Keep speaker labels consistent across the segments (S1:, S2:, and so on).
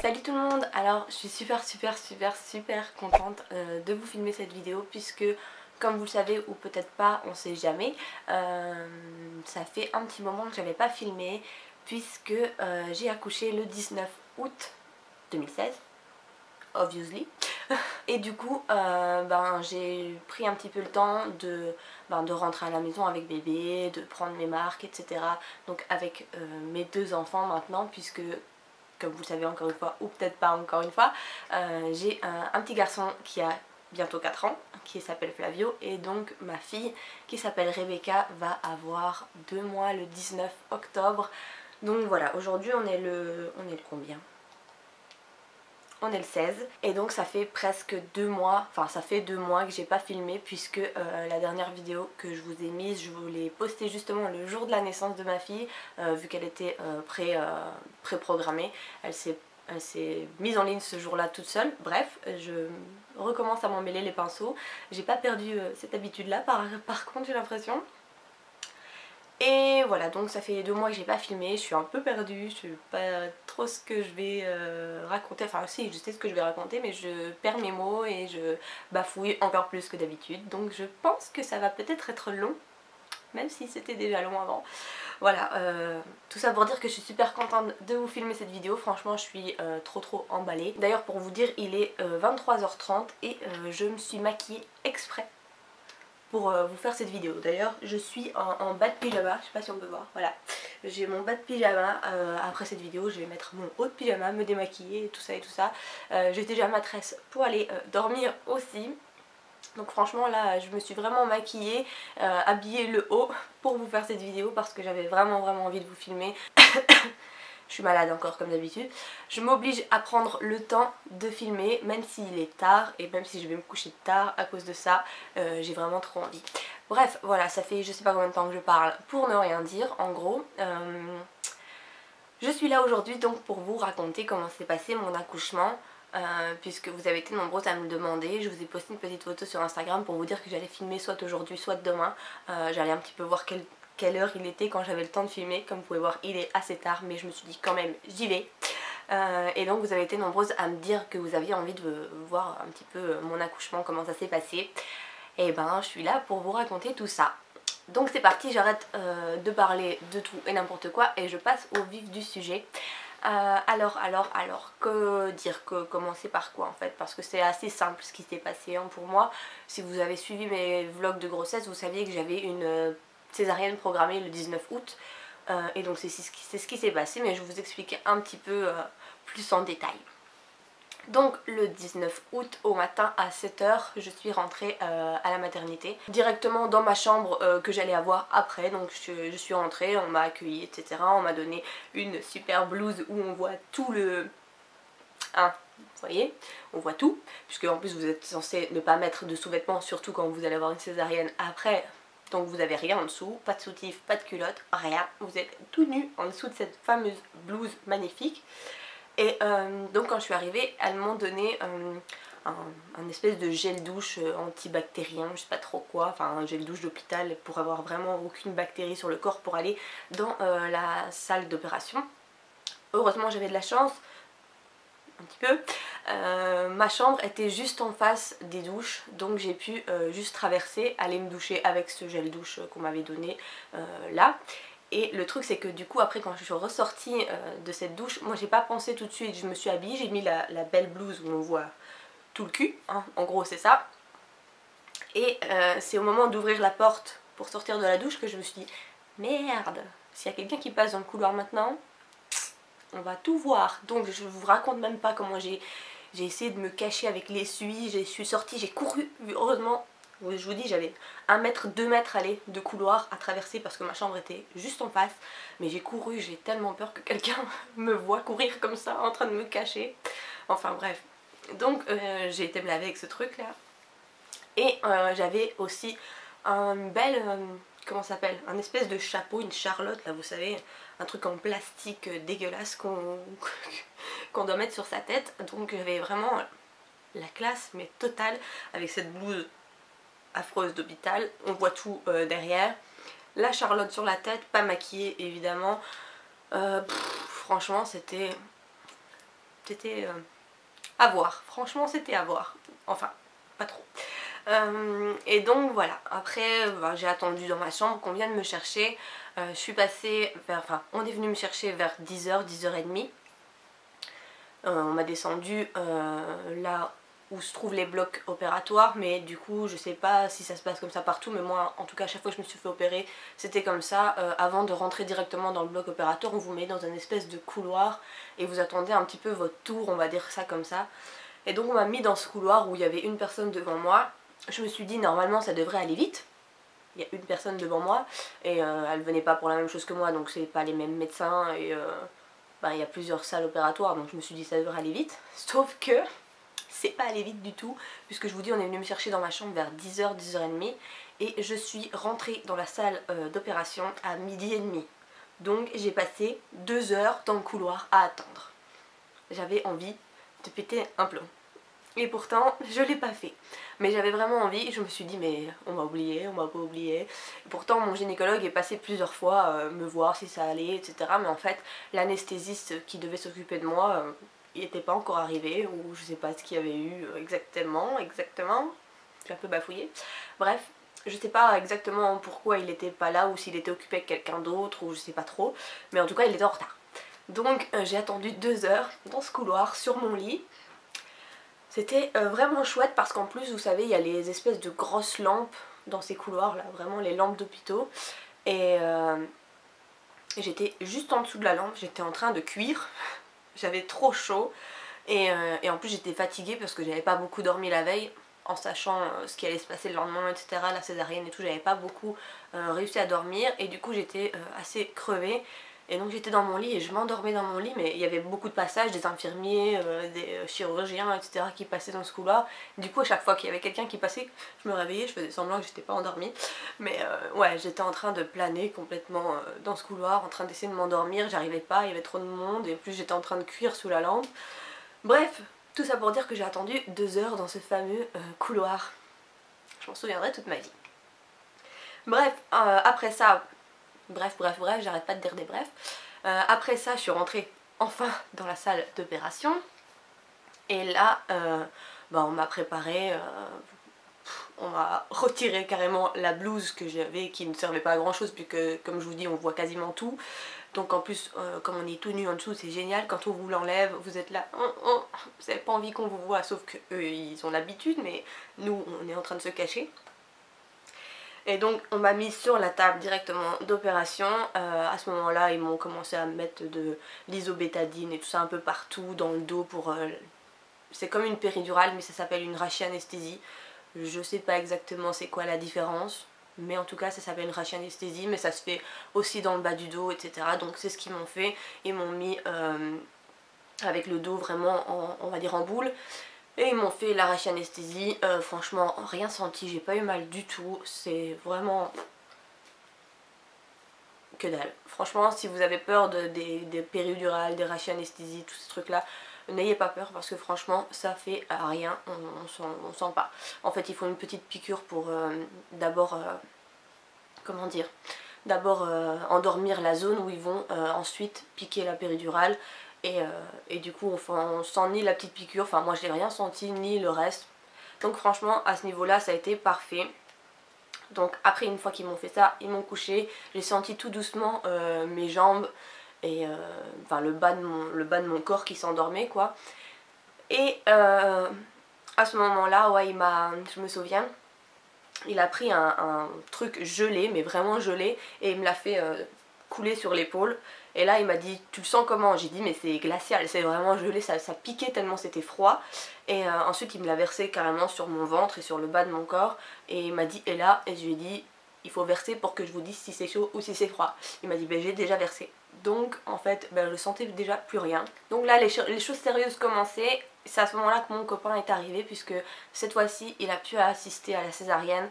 S1: Salut tout le monde. Alors je suis super contente de vous filmer cette vidéo puisque comme vous le savez ou peut-être pas, on sait jamais, ça fait un petit moment que j'avais pas filmé puisque j'ai accouché le 19 août 2016, obviously. Et du coup j'ai pris un petit peu le temps de rentrer à la maison avec bébé, de prendre mes marques, etc. Donc avec mes deux enfants maintenant, puisque comme vous le savez encore une fois, ou peut-être pas encore une fois, j'ai un petit garçon qui a bientôt 4 ans, qui s'appelle Flavio, et donc ma fille qui s'appelle Rebecca va avoir 2 mois le 19 octobre. Donc voilà, aujourd'hui on est le combien ? On est le 16 et donc ça fait presque 2 mois, enfin ça fait 2 mois que j'ai pas filmé puisque la dernière vidéo que je vous ai mise, je vous l'ai postée justement le jour de la naissance de ma fille, vu qu'elle était pré-programmée. Elle s'est mise en ligne ce jour-là toute seule. Bref, je recommence à m'emmêler les pinceaux. J'ai pas perdu cette habitude là par contre, j'ai l'impression. Et voilà, donc ça fait 2 mois que j'ai pas filmé, je suis un peu perdue, je sais pas trop ce que je vais raconter, enfin si, je sais ce que je vais raconter, mais je perds mes mots et je bafouille encore plus que d'habitude, donc je pense que ça va peut-être être long, même si c'était déjà long avant. Voilà, tout ça pour dire que je suis super contente de vous filmer cette vidéo, franchement je suis trop emballée. D'ailleurs pour vous dire, il est 23h30 et je me suis maquillée exprès pour vous faire cette vidéo. D'ailleurs je suis en bas de pyjama, je sais pas si on peut voir, voilà. J'ai mon bas de pyjama, après cette vidéo je vais mettre mon haut de pyjama, me démaquiller et tout ça. J'ai déjà ma tresse pour aller dormir aussi. Donc franchement là je me suis vraiment maquillée, habillée le haut pour vous faire cette vidéo parce que j'avais vraiment envie de vous filmer. Je suis malade encore comme d'habitude. Je m'oblige à prendre le temps de filmer même s'il est tard et même si je vais me coucher tard à cause de ça. J'ai vraiment trop envie. Bref, voilà, ça fait je sais pas combien de temps que je parle pour ne rien dire en gros. Je suis là aujourd'hui donc pour vous raconter comment s'est passé mon accouchement. Puisque vous avez été nombreuses à me le demander. Je vous ai posté une petite photo sur Instagram pour vous dire que j'allais filmer soit aujourd'hui soit demain. J'allais un petit peu voir quelle heure il était quand j'avais le temps de filmer. Comme vous pouvez voir, il est assez tard, mais je me suis dit quand même j'y vais. Et donc vous avez été nombreuses à me dire que vous aviez envie de voir un petit peu mon accouchement, comment ça s'est passé. Et ben je suis là pour vous raconter tout ça. Donc c'est parti, j'arrête de parler de tout et n'importe quoi et je passe au vif du sujet. Alors, que dire, commencer par quoi en fait, parce que c'est assez simple ce qui s'est passé hein, pour moi. Si vous avez suivi mes vlogs de grossesse, vous saviez que j'avais une césarienne programmée le 19 août. Et donc c'est ce qui s'est passé, mais je vais vous expliquer un petit peu plus en détail. Donc le 19 août au matin à 7 h, je suis rentrée à la maternité, directement dans ma chambre que j'allais avoir après. Donc je suis rentrée, on m'a accueillie, etc. On m'a donné une super blouse où on voit tout le... Hein, vous voyez, on voit tout, puisque en plus vous êtes censé ne pas mettre de sous-vêtements, surtout quand vous allez avoir une césarienne après. Donc vous avez rien en dessous, pas de soutif, pas de culotte, rien. Vous êtes tout nu en dessous de cette fameuse blouse magnifique. Et donc quand je suis arrivée, elles m'ont donné un espèce de gel douche antibactérien, je sais pas trop quoi, enfin un gel douche d'hôpital pour avoir vraiment aucune bactérie sur le corps pour aller dans la salle d'opération. Heureusement j'avais de la chance, un petit peu. Ma chambre était juste en face des douches, donc j'ai pu juste traverser, aller me doucher avec ce gel douche qu'on m'avait donné là. Et le truc c'est que du coup après quand je suis ressortie de cette douche, moi j'ai pas pensé tout de suite, je me suis habillée, j'ai mis la belle blouse où on voit tout le cul, hein, en gros c'est ça. Et c'est au moment d'ouvrir la porte pour sortir de la douche que je me suis dit merde, s'il y a quelqu'un qui passe dans le couloir maintenant, on va tout voir. Donc je vous raconte même pas comment j'ai essayé de me cacher avec l'essuie, je suis sortie, j'ai couru, heureusement. Je vous dis, j'avais 1 mètre, 2 mètres de couloir à traverser parce que ma chambre était juste en face. Mais j'ai couru, j'ai tellement peur que quelqu'un me voit courir comme ça en train de me cacher. Enfin bref. Donc j'ai été me laver avec ce truc là. Et j'avais aussi un bel, comment ça s'appelle, un espèce de chapeau, une charlotte là vous savez. Un truc en plastique dégueulasse qu'on doit mettre sur sa tête. Donc j'avais vraiment la classe mais totale avec cette blouse affreuse d'hôpital, on voit tout derrière, la charlotte sur la tête, pas maquillée évidemment. Franchement c'était c'était à voir, franchement c'était à voir, enfin pas trop. Et donc voilà, après bah, j'ai attendu dans ma chambre qu'on vienne me chercher. Je suis passée vers, enfin on est venu me chercher vers 10h, 10h30. On m'a descendu là où se trouvent les blocs opératoires, mais du coup je sais pas si ça se passe comme ça partout, mais moi en tout cas à chaque fois que je me suis fait opérer c'était comme ça. Avant de rentrer directement dans le bloc opératoire, on vous met dans une espèce de couloir et vous attendez un petit peu votre tour, on va dire ça comme ça. Et donc on m'a mis dans ce couloir où il y avait une personne devant moi. Je me suis dit normalement ça devrait aller vite, il y a une personne devant moi et elle venait pas pour la même chose que moi, donc c'est pas les mêmes médecins et ben, il y a plusieurs salles opératoires, donc je me suis dit ça devrait aller vite, sauf que c'est pas allé vite du tout, puisque je vous dis on est venu me chercher dans ma chambre vers 10h, 10h30 et je suis rentrée dans la salle d'opération à 12h30. Donc j'ai passé 2 heures dans le couloir à attendre. J'avais envie de péter un plomb. Et pourtant je l'ai pas fait, mais j'avais vraiment envie. Je me suis dit mais on m'a oublié, on m'a pas oublié. Et pourtant mon gynécologue est passé plusieurs fois me voir si ça allait, etc. Mais en fait l'anesthésiste qui devait s'occuper de moi il n'était pas encore arrivé, ou je sais pas ce qu'il y avait eu exactement, j'ai un peu bafouillé. Bref, je sais pas exactement pourquoi il était pas là, ou s'il était occupé avec quelqu'un d'autre, ou je sais pas trop, mais en tout cas il était en retard. Donc j'ai attendu 2 heures dans ce couloir sur mon lit. C'était vraiment chouette parce qu'en plus vous savez il y a les espèces de grosses lampes dans ces couloirs là, vraiment les lampes d'hôpitaux, et j'étais juste en dessous de la lampe, j'étais en train de cuire, j'avais trop chaud et en plus j'étais fatiguée parce que j'avais pas beaucoup dormi la veille en sachant ce qui allait se passer le lendemain, etc. La césarienne et tout, j'avais pas beaucoup réussi à dormir et du coup j'étais assez crevée. Et donc j'étais dans mon lit et je m'endormais dans mon lit, mais il y avait beaucoup de passages, des infirmiers, des chirurgiens, etc. qui passaient dans ce couloir. Du coup à chaque fois qu'il y avait quelqu'un qui passait, je me réveillais, je faisais semblant que j'étais pas endormie. Mais ouais, j'étais en train de planer complètement dans ce couloir, en train d'essayer de m'endormir, j'arrivais pas, il y avait trop de monde et en plus j'étais en train de cuire sous la lampe. Bref, tout ça pour dire que j'ai attendu 2 heures dans ce fameux couloir. Je m'en souviendrai toute ma vie. Bref, après ça... Bref, j'arrête pas de dire des brefs. Après ça, je suis rentrée enfin dans la salle d'opération. Et là, bah, on m'a préparé, on m'a retiré carrément la blouse que j'avais qui ne servait pas à grand chose, puisque comme je vous dis, on voit quasiment tout. Donc en plus, comme on est tout nu en dessous, c'est génial. Quand on vous l'enlève, vous êtes là, vous n'avez pas envie qu'on vous voit, sauf qu'eux, ils ont l'habitude, mais nous, on est en train de se cacher. Et donc on m'a mis sur la table directement d'opération. À ce moment là ils m'ont commencé à mettre de l'isobétadine et tout ça un peu partout dans le dos pour... c'est comme une péridurale mais ça s'appelle une rachianesthésie. Je sais pas exactement c'est quoi la différence, mais en tout cas ça s'appelle une rachianesthésie, mais ça se fait aussi dans le bas du dos, etc. Donc c'est ce qu'ils m'ont fait. Ils m'ont mis avec le dos vraiment on va dire en boule. Et ils m'ont fait la rachianesthésie, franchement rien senti, j'ai pas eu mal du tout, c'est vraiment que dalle. Franchement si vous avez peur des péridurales, des rachianesthésies, tous ces trucs là, n'ayez pas peur parce que franchement ça fait rien, on sent pas. En fait il faut une petite piqûre pour d'abord, comment dire, d'abord endormir la zone où ils vont ensuite piquer la péridurale. Et du coup on sent ni la petite piqûre, enfin moi j'ai rien senti ni le reste. Donc franchement à ce niveau là ça a été parfait. Donc après une fois qu'ils m'ont fait ça, ils m'ont couché, j'ai senti tout doucement mes jambes et enfin le bas de mon corps qui s'endormait quoi. Et à ce moment là ouais je me souviens, il a pris un truc gelé, mais vraiment gelé, et il me l'a fait couler sur l'épaule. Et là il m'a dit tu le sens comment? J'ai dit mais c'est glacial, c'est vraiment gelé, ça piquait tellement c'était froid. Et ensuite il me l'a versé carrément sur mon ventre et sur le bas de mon corps. Et il m'a dit et là, et je lui ai dit il faut verser pour que je vous dise si c'est chaud ou si c'est froid. Il m'a dit ben j'ai déjà versé. Donc en fait ben, je sentais déjà plus rien. Donc là les choses sérieuses commençaient. C'est à ce moment là que mon copain est arrivé, puisque cette fois-ci il a pu assister à la césarienne.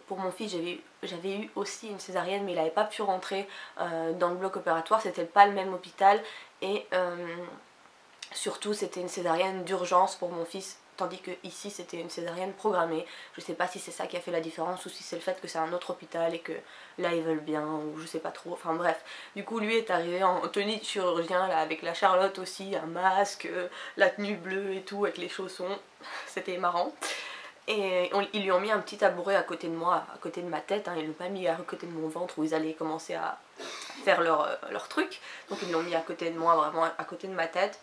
S1: Pour mon fils j'avais eu aussi une césarienne, mais il n'avait pas pu rentrer dans le bloc opératoire, c'était pas le même hôpital. Et surtout c'était une césarienne d'urgence pour mon fils, tandis que ici c'était une césarienne programmée. Je sais pas si c'est ça qui a fait la différence ou si c'est le fait que c'est un autre hôpital et que là ils veulent bien ou je sais pas trop, enfin bref. Du coup lui est arrivé en tenue de chirurgien là avec la Charlotte aussi, un masque, la tenue bleue et tout avec les chaussons, c'était marrant. Et ils lui ont mis un petit tabouret à côté de moi, à côté de ma tête, hein. Ils l'ont pas mis à côté de mon ventre où ils allaient commencer à faire leur truc. Donc ils l'ont mis à côté de moi, vraiment à côté de ma tête.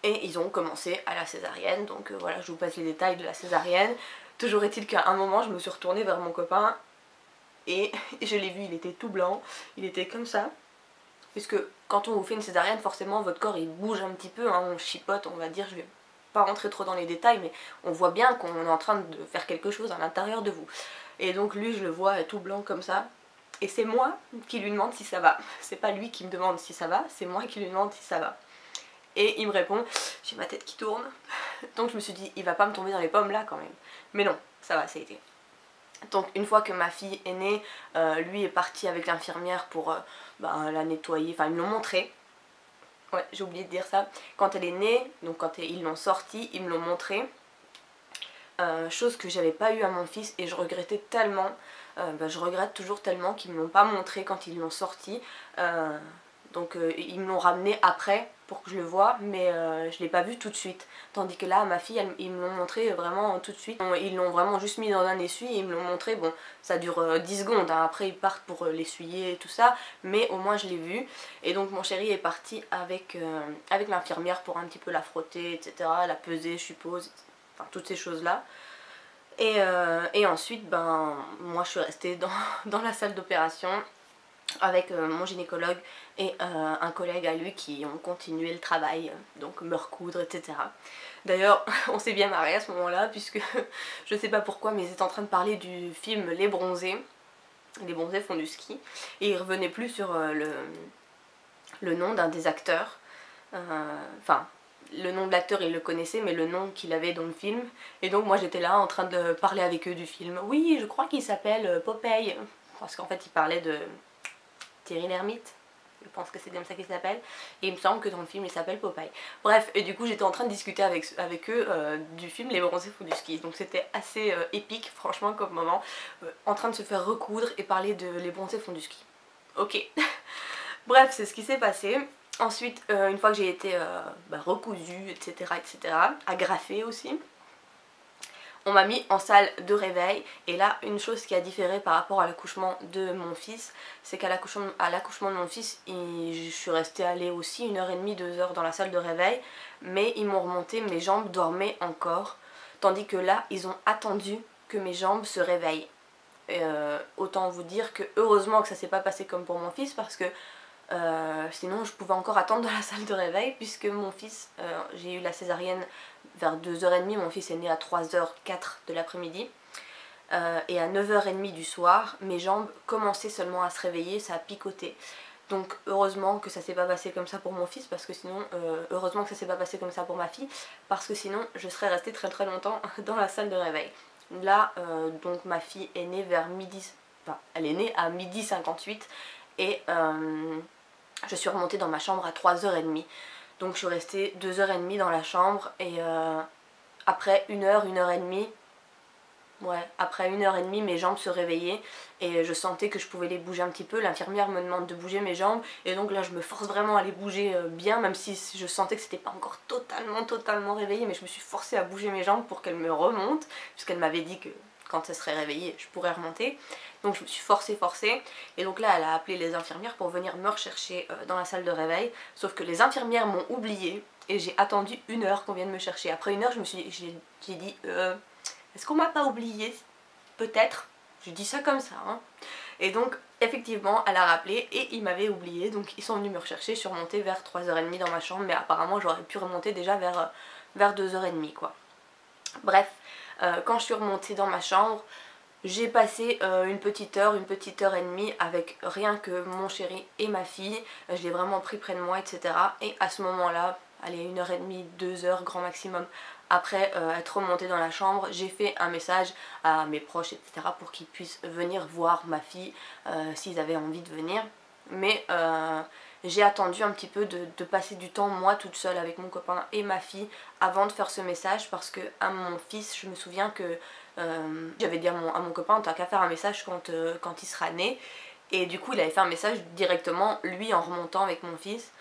S1: Et ils ont commencé à la césarienne, donc voilà, je vous passe les détails de la césarienne. Toujours est-il qu'à un moment, je me suis retournée vers mon copain et je l'ai vu, il était tout blanc, il était comme ça. Puisque quand on vous fait une césarienne, forcément votre corps il bouge un petit peu, hein, on chipote, on va dire, je vais pas rentrer trop dans les détails, mais on voit bien qu'on est en train de faire quelque chose à l'intérieur de vous. Et donc lui, je le vois tout blanc comme ça. Et c'est moi qui lui demande si ça va. C'est pas lui qui me demande si ça va, c'est moi qui lui demande si ça va. Et il me répond, j'ai ma tête qui tourne. Donc je me suis dit, il va pas me tomber dans les pommes là quand même. Mais non, ça va, ça a été. Donc une fois que ma fille est née, lui est parti avec l'infirmière pour la nettoyer, enfin ils me l'ont montré. Ouais, j'ai oublié de dire ça. Quand elle est née, donc quand ils l'ont sortie, ils me l'ont montré. Chose que j'avais pas eu à mon fils et je regrettais tellement. Je regrette toujours tellement qu'ils me l'ont pas montré quand ils l'ont sorti. Donc ils me l'ont ramené après pour que je le voie, mais je l'ai pas vu tout de suite. Tandis que là, ma fille, ils me l'ont montré vraiment tout de suite. Ils l'ont vraiment juste mis dans un essuie et ils me l'ont montré. Bon, ça dure 10 secondes, hein. Après ils partent pour l'essuyer et tout ça, mais au moins je l'ai vu. Et donc mon chéri est parti avec l'infirmière pour un petit peu la frotter, etc. La peser, je suppose, enfin toutes ces choses-là. Et ensuite, moi je suis restée dans la salle d'opération avec mon gynécologue et un collègue à lui qui ont continué le travail, donc me recoudre, etc. D'ailleurs, on s'est bien marré à ce moment-là, puisque je sais pas pourquoi, mais ils étaient en train de parler du film Les Bronzés. Les Bronzés font du ski. Et ils revenaient plus sur le nom d'un des acteurs. Enfin, le nom de l'acteur il le connaissait, mais le nom qu'il avait dans le film. Et donc moi j'étais là en train de parler avec eux du film. Oui, je crois qu'il s'appelle Popeye. Parce qu'en fait il parlait de Thierry Lhermitte, je pense que c'est comme ça qu'il s'appelle, et il me semble que dans le film il s'appelle Popeye. Bref, et du coup j'étais en train de discuter avec eux du film Les Bronzés font du ski, donc c'était assez épique franchement comme moment, en train de se faire recoudre et parler de Les Bronzés font du ski. Ok. Bref, c'est ce qui s'est passé. Ensuite, une fois que j'ai été recousue, etc., agrafée aussi, on m'a mis en salle de réveil. Et là, une chose qui a différé par rapport à l'accouchement de mon fils, c'est qu'à l'accouchement de mon fils, je suis restée aller aussi 1h30, 2h dans la salle de réveil, mais ils m'ont remonté, mes jambes dormaient encore, tandis que là, ils ont attendu que mes jambes se réveillent. Autant vous dire que heureusement que ça s'est pas passé comme pour mon fils, parce que sinon je pouvais encore attendre dans la salle de réveil, puisque mon fils, j'ai eu la césarienne vers 2h30, mon fils est né à 3h04 de l'après-midi, et à 9h30 du soir, mes jambes commençaient seulement à se réveiller, ça a picoté. Donc heureusement que ça s'est pas passé comme ça pour mon fils, parce que sinon, heureusement que ça s'est pas passé comme ça pour ma fille, parce que sinon je serais restée très très longtemps dans la salle de réveil. Là, donc ma fille est née vers midi, enfin elle est née à 12h58, et je suis remontée dans ma chambre à 3h30. Donc je suis restée 2h30 dans la chambre, et après 1h30, ouais, après 1h30 mes jambes se réveillaient et je sentais que je pouvais les bouger un petit peu. L'infirmière me demande de bouger mes jambes et donc là je me force vraiment à les bouger bien, même si je sentais que c'était pas encore totalement réveillé, mais je me suis forcée à bouger mes jambes pour qu'elles me remontent, puisqu'elle m'avait dit que quand ça serait réveillé je pourrais remonter. Donc je me suis forcée, et donc là elle a appelé les infirmières pour venir me rechercher dans la salle de réveil, sauf que les infirmières m'ont oubliée et j'ai attendu 1h qu'on vienne me chercher. Après 1h j'ai dit est-ce qu'on m'a pas oublié? Peut-être, je dis ça comme ça, hein. Et donc effectivement elle a rappelé et ils m'avaient oublié, donc ils sont venus me rechercher. Je suis remontée vers 3h30 dans ma chambre, mais apparemment j'aurais pu remonter déjà vers 2h30 quoi. Bref, quand je suis remontée dans ma chambre, j'ai passé une petite heure et demie avec rien que mon chéri et ma fille. Je l'ai vraiment pris près de moi, etc. Et à ce moment-là, allez, 1h30, 2h grand maximum, après être remontée dans la chambre, j'ai fait un message à mes proches, etc. pour qu'ils puissent venir voir ma fille s'ils avaient envie de venir. Mais j'ai attendu un petit peu de passer du temps moi toute seule avec mon copain et ma fille avant de faire ce message, parce que à mon fils, je me souviens que j'avais dit à mon copain, t'as qu'à faire un message quand il sera né, et du coup il avait fait un message directement lui en remontant avec mon fils.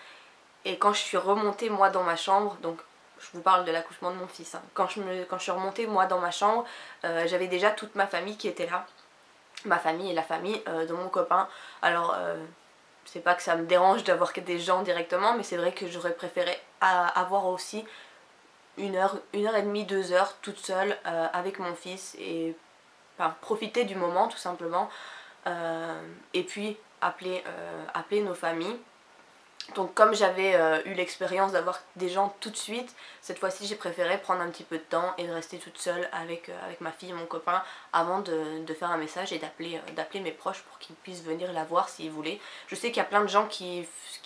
S1: Et quand je suis remontée moi dans ma chambre, donc je vous parle de l'accouchement de mon fils, hein. Quand je suis remontée moi dans ma chambre, j'avais déjà toute ma famille qui était là, ma famille et la famille de mon copain. Alors c'est pas que ça me dérange d'avoir des gens directement, mais c'est vrai que j'aurais préféré avoir aussi une heure et demie, 2 heures toute seule avec mon fils, et enfin, profiter du moment tout simplement, et puis appeler nos familles. Donc comme j'avais eu l'expérience d'avoir des gens tout de suite, cette fois-ci j'ai préféré prendre un petit peu de temps et de rester toute seule avec ma fille et mon copain avant de faire un message et d'appeler mes proches pour qu'ils puissent venir la voir s'ils voulaient. Je sais qu'il y a plein de gens qui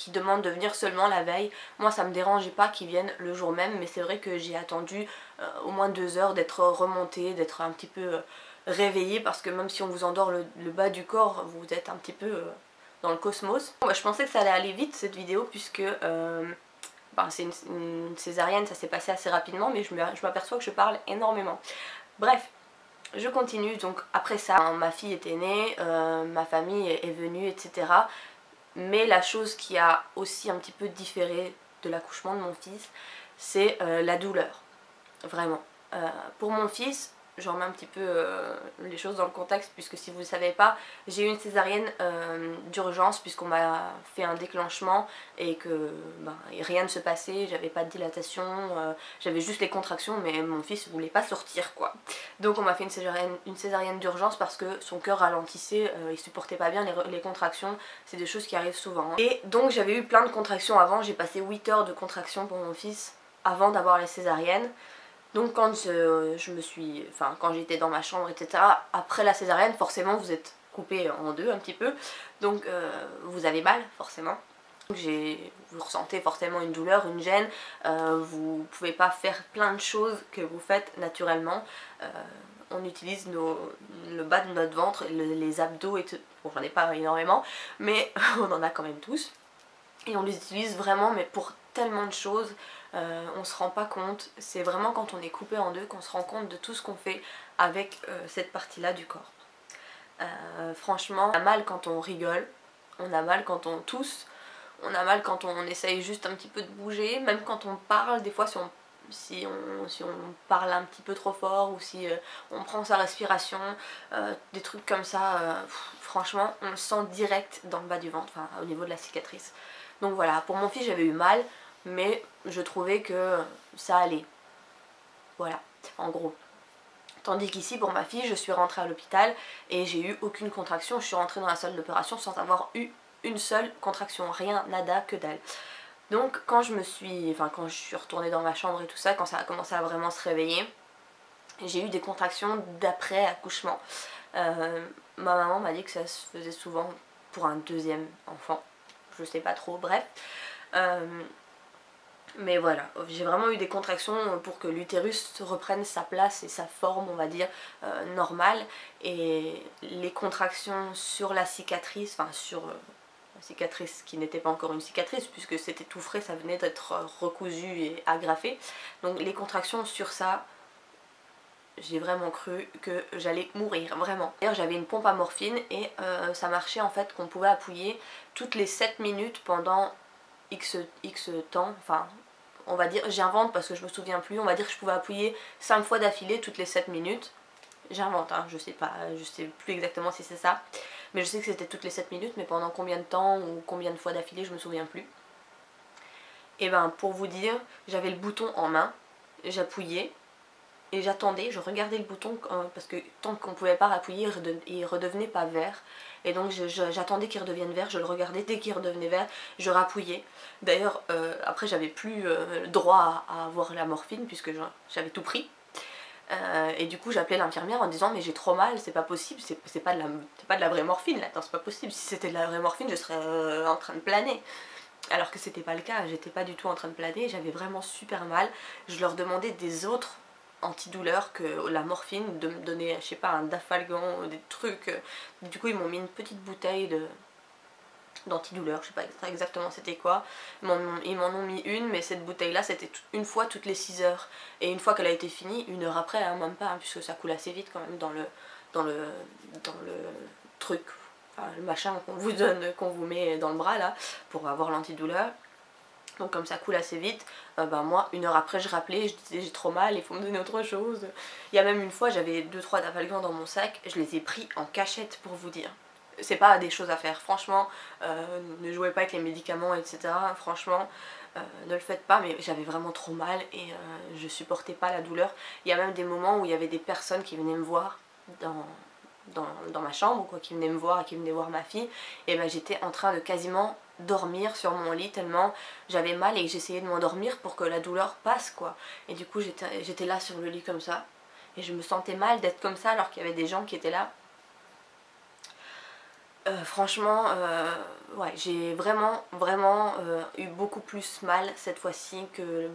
S1: demandent de venir seulement la veille. Moi ça me dérangeait pas qu'ils viennent le jour même, mais c'est vrai que j'ai attendu au moins 2 heures d'être remontée, d'être un petit peu réveillée, parce que même si on vous endort le bas du corps, vous êtes un petit peu dans le cosmos. Bon, bah, je pensais que ça allait aller vite cette vidéo, puisque c'est une césarienne, ça s'est passé assez rapidement, mais je m'aperçois que je parle énormément. Bref, je continue. Donc après ça, ma fille était née, ma famille est venue, etc. Mais la chose qui a aussi un petit peu différé de l'accouchement de mon fils, c'est la douleur. Vraiment. Pour mon fils, je remets un petit peu les choses dans le contexte, puisque si vous ne savez pas, j'ai eu une césarienne d'urgence, puisqu'on m'a fait un déclenchement et que rien ne se passait, j'avais pas de dilatation, j'avais juste les contractions, mais mon fils ne voulait pas sortir quoi. Donc on m'a fait une césarienne d'urgence parce que son cœur ralentissait, il supportait pas bien les contractions, c'est des choses qui arrivent souvent, hein. Et donc j'avais eu plein de contractions avant, j'ai passé 8 heures de contractions pour mon fils avant d'avoir la césarienne. Donc quand quand j'étais dans ma chambre, etc., après la césarienne, forcément vous êtes coupé en deux un petit peu, donc vous avez mal forcément. Vous ressentez forcément une douleur, une gêne, vous pouvez pas faire plein de choses que vous faites naturellement. On utilise le bas de notre ventre, les abdos et tout. Bon, j'en ai pas énormément, mais on en a quand même tous. Et on les utilise vraiment, mais pour tellement de choses, on se rend pas compte. C'est vraiment quand on est coupé en deux qu'on se rend compte de tout ce qu'on fait avec cette partie-là du corps. Franchement, on a mal quand on rigole, on a mal quand on tousse, on a mal quand on essaye juste un petit peu de bouger, même quand on parle, des fois si on parle un petit peu trop fort, ou si on prend sa respiration, des trucs comme ça, franchement on le sent direct dans le bas du ventre, enfin au niveau de la cicatrice. Donc voilà, pour mon fils j'avais eu mal, mais je trouvais que ça allait. Voilà, en gros. Tandis qu'ici pour ma fille, je suis rentrée à l'hôpital et j'ai eu aucune contraction. Je suis rentrée dans la salle d'opération sans avoir eu une seule contraction, rien, nada, que dalle. Donc quand je suis retournée dans ma chambre et tout ça, quand ça a commencé à vraiment se réveiller, j'ai eu des contractions d'après accouchement. Ma maman m'a dit que ça se faisait souvent pour un deuxième enfant, je sais pas trop, bref. Mais voilà, j'ai vraiment eu des contractions pour que l'utérus reprenne sa place et sa forme, on va dire, normale. Et les contractions sur la cicatrice, enfin sur la cicatrice qui n'était pas encore une cicatrice puisque c'était tout frais, ça venait d'être recousu et agrafé. Donc les contractions sur ça, j'ai vraiment cru que j'allais mourir, vraiment. D'ailleurs j'avais une pompe à morphine et ça marchait en fait qu'on pouvait appuyer toutes les 7 minutes pendant X temps, enfin on va dire, j'invente parce que je me souviens plus, on va dire que je pouvais appuyer 5 fois d'affilée toutes les 7 minutes. J'invente, hein, je sais plus exactement si c'est ça, mais je sais que c'était toutes les 7 minutes, mais pendant combien de temps ou combien de fois d'affilée, je me souviens plus. Et ben pour vous dire, j'avais le bouton en main, j'appuyais et j'attendais, je regardais le bouton parce que tant qu'on pouvait pas appuyer, il redevenait pas vert. Et donc j'attendais qu'il redevienne vert, je le regardais, dès qu'il redevenait vert, je rappuyais. D'ailleurs après j'avais plus droit à avoir la morphine puisque j'avais tout pris. Et du coup j'appelais l'infirmière en disant mais j'ai trop mal, c'est pas possible, c'est pas de la vraie morphine là, c'est pas possible, si c'était de la vraie morphine je serais en train de planer. Alors que c'était pas le cas, j'étais pas du tout en train de planer, j'avais vraiment super mal. Je leur demandais des autres antidouleurs que la morphine, de me donner, je sais pas, un Dafalgan, des trucs. Du coup ils m'ont mis une petite bouteille d'antidouleur, je sais pas exactement c'était quoi. Ils m'en ont mis une, mais cette bouteille là c'était une fois toutes les 6 heures. Et une fois qu'elle a été finie, 1 heure après, hein, même pas, hein, puisque ça coule assez vite quand même dans le truc, enfin, le machin qu'on vous donne, qu'on vous met dans le bras là, pour avoir l'antidouleur. Donc comme ça coule assez vite, ben moi 1 heure après je rappelais, je disais j'ai trop mal, il faut me donner autre chose. Il y a même une fois j'avais 2-3 Dafalgan dans mon sac, je les ai pris en cachette pour vous dire. C'est pas des choses à faire, franchement, ne jouez pas avec les médicaments, etc. Franchement, ne le faites pas, mais j'avais vraiment trop mal et je supportais pas la douleur. Il y a même des moments où il y avait des personnes qui venaient me voir dans ma chambre, quoi, qui venaient me voir et qui venaient voir ma fille, et ben j'étais en train de quasiment dormir sur mon lit tellement j'avais mal et j'essayais de m'endormir pour que la douleur passe, quoi. Et du coup j'étais là sur le lit comme ça et je me sentais mal d'être comme ça alors qu'il y avait des gens qui étaient là. Franchement, ouais, j'ai vraiment eu beaucoup plus mal cette fois-ci que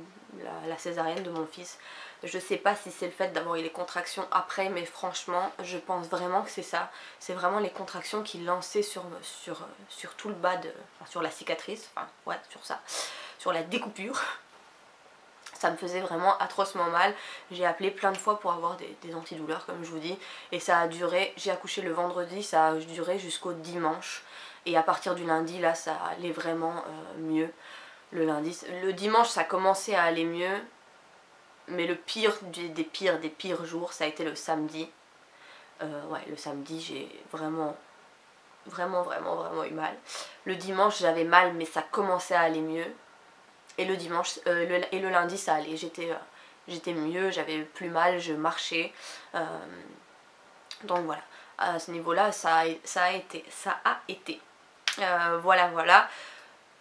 S1: la césarienne de mon fils. Je sais pas si c'est le fait d'avoir eu les contractions après, mais franchement, je pense vraiment que c'est ça. C'est vraiment les contractions qui lançaient sur tout le bas enfin, sur la cicatrice, enfin, ouais, sur ça, sur la découpure. Ça me faisait vraiment atrocement mal. J'ai appelé plein de fois pour avoir des antidouleurs comme je vous dis. Et ça a duré, j'ai accouché le vendredi, ça a duré jusqu'au dimanche. Et à partir du lundi, là, ça allait vraiment mieux. Le dimanche, ça commençait à aller mieux. Mais le pire des pires jours, ça a été le samedi. Ouais, le samedi, j'ai vraiment eu mal. Le dimanche, j'avais mal, mais ça commençait à aller mieux. Et le dimanche et le lundi ça allait, j'étais mieux, j'avais plus mal, je marchais. Donc voilà, à ce niveau là ça a été. Voilà.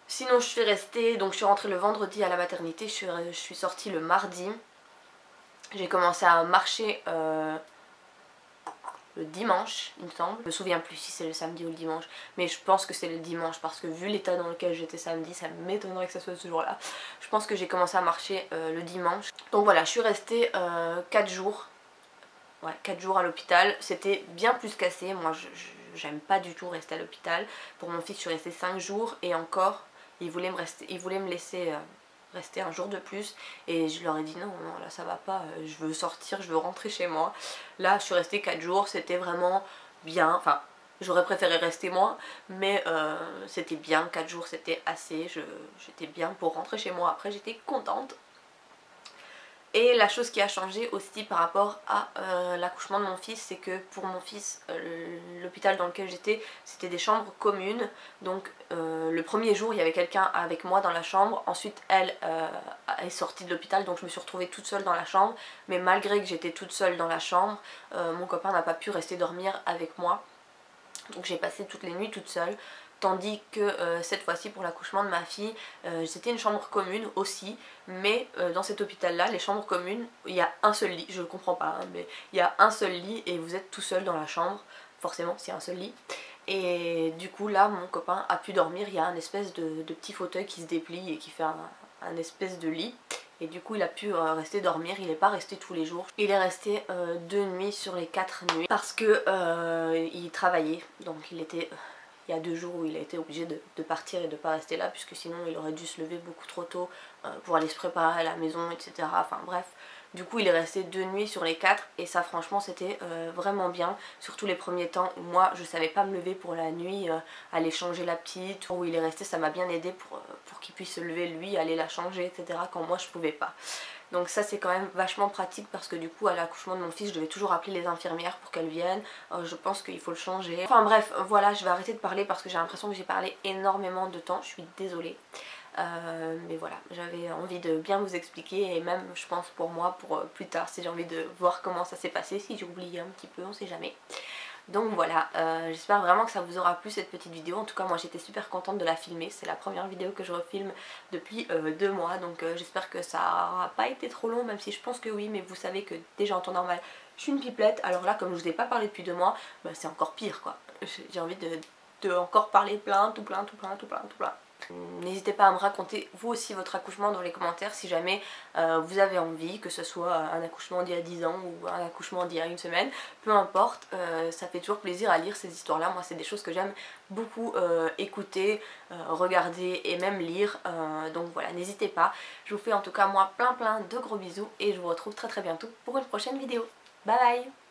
S1: Sinon je suis restée, donc je suis rentrée le vendredi à la maternité, je suis sortie le mardi. J'ai commencé à marcher le dimanche, il me semble. Je me souviens plus si c'est le samedi ou le dimanche, mais je pense que c'est le dimanche parce que vu l'état dans lequel j'étais samedi, ça m'étonnerait que ça soit ce jour-là. Je pense que j'ai commencé à marcher le dimanche. Donc voilà, je suis restée 4 jours. Ouais, 4 jours à l'hôpital. C'était bien plus cassé. Moi, j'aime pas du tout rester à l'hôpital. Pour mon fils, je suis restée 5 jours et encore, il voulait me laisser rester un jour de plus et je leur ai dit non là ça va pas, je veux sortir, je veux rentrer chez moi. Là je suis restée 4 jours, c'était vraiment bien, enfin j'aurais préféré rester moins mais c'était bien, 4 jours c'était assez, j'étais bien pour rentrer chez moi, après j'étais contente. Et la chose qui a changé aussi par rapport à l'accouchement de mon fils, c'est que pour mon fils, l'hôpital dans lequel j'étais, c'était des chambres communes. Donc le premier jour, il y avait quelqu'un avec moi dans la chambre. Ensuite, elle est sortie de l'hôpital, donc je me suis retrouvée toute seule dans la chambre. Mais malgré que j'étais toute seule dans la chambre, mon copain n'a pas pu rester dormir avec moi. Donc j'ai passé toutes les nuits toute seule. Tandis que cette fois-ci pour l'accouchement de ma fille, c'était une chambre commune aussi, mais dans cet hôpital là, les chambres communes, il y a un seul lit, je ne comprends pas, hein, mais il y a un seul lit et vous êtes tout seul dans la chambre, forcément c'est un seul lit. Et du coup là mon copain a pu dormir, il y a un espèce de petit fauteuil qui se déplie et qui fait un espèce de lit. Et du coup il a pu rester dormir, il n'est pas resté tous les jours. Il est resté 2 nuits sur les 4 nuits parce que il travaillait, donc il y a 2 jours où il a été obligé de partir et de pas rester là puisque sinon il aurait dû se lever beaucoup trop tôt pour aller se préparer à la maison, etc. Enfin bref, du coup il est resté 2 nuits sur les 4 et ça franchement c'était vraiment bien. Surtout les premiers temps où moi je savais pas me lever pour la nuit, aller changer la petite, où il est resté ça m'a bien aidé pour qu'il puisse se lever lui, aller la changer, etc. quand moi je pouvais pas. Donc ça c'est quand même vachement pratique parce que du coup à l'accouchement de mon fils je devais toujours appeler les infirmières pour qu'elles viennent. Je pense qu'il faut le changer. Enfin bref, voilà, je vais arrêter de parler parce que j'ai l'impression que j'ai parlé énormément de temps, je suis désolée. Mais voilà, j'avais envie de bien vous expliquer et même je pense pour moi, pour plus tard si j'ai envie de voir comment ça s'est passé, si j'ai oublié un petit peu, on sait jamais. Donc voilà, j'espère vraiment que ça vous aura plu cette petite vidéo. En tout cas moi j'étais super contente de la filmer. C'est la première vidéo que je refilme depuis 2 mois. Donc j'espère que ça n'aura pas été trop long, même si je pense que oui. Mais vous savez que déjà en temps normal je suis une pipelette. Alors là comme je vous ai pas parlé depuis 2 mois, bah, c'est encore pire quoi. J'ai envie de encore parler tout plein. N'hésitez pas à me raconter vous aussi votre accouchement dans les commentaires si jamais vous avez envie, que ce soit un accouchement d'il y a 10 ans ou un accouchement d'il y a une semaine, peu importe, ça fait toujours plaisir à lire ces histoires-là. Moi c'est des choses que j'aime beaucoup écouter, regarder et même lire, donc voilà, n'hésitez pas. Je vous fais en tout cas moi plein de gros bisous et je vous retrouve très bientôt pour une prochaine vidéo. Bye bye.